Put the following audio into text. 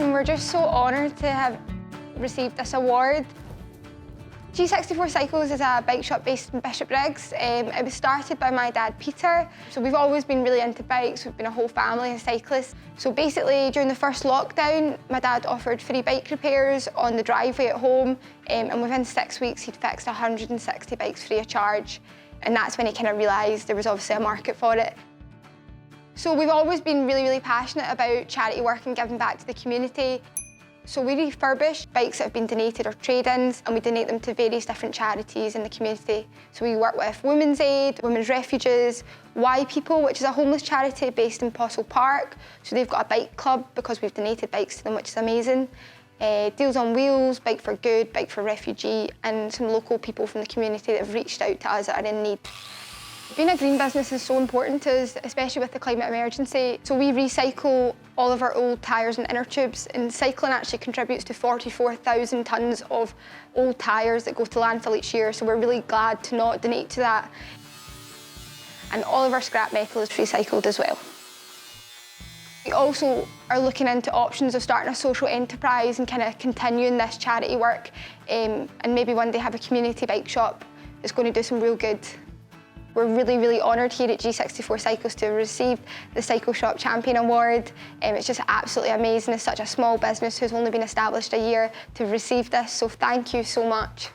And we're just so honoured to have received this award. G64 Cycles is a bike shop based in Bishopbriggs. It was started by my dad, Peter. So we've always been really into bikes. We've been a whole family of cyclists. So basically, during the first lockdown, my dad offered free bike repairs on the driveway at home. And within 6 weeks, he'd fixed 160 bikes free of charge. And that's when he kind of realised there was obviously a market for it. So we've always been really, really passionate about charity work and giving back to the community. So we refurbish bikes that have been donated or trade-ins, and we donate them to various different charities in the community. So we work with Women's Aid, Women's Refuges, Y People, which is a homeless charity based in Postle Park. So they've got a bike club because we've donated bikes to them, which is amazing. Deals on Wheels, Bike for Good, Bike for Refugee, and some local people from the community that have reached out to us that are in need. Being a green business is so important to us, especially with the climate emergency. So we recycle all of our old tyres and inner tubes, and cycling actually contributes to 44,000 tonnes of old tyres that go to landfill each year, so we're really glad to not donate to that. And all of our scrap metal is recycled as well. We also are looking into options of starting a social enterprise and kind of continuing this charity work, and maybe one day have a community bike shop that's going to do some real good. We're really, really honoured here at G64 Cycles to have received the Cycle Shop Champion Award. It's just absolutely amazing as such a small business who's only been established a year to receive this, so thank you so much.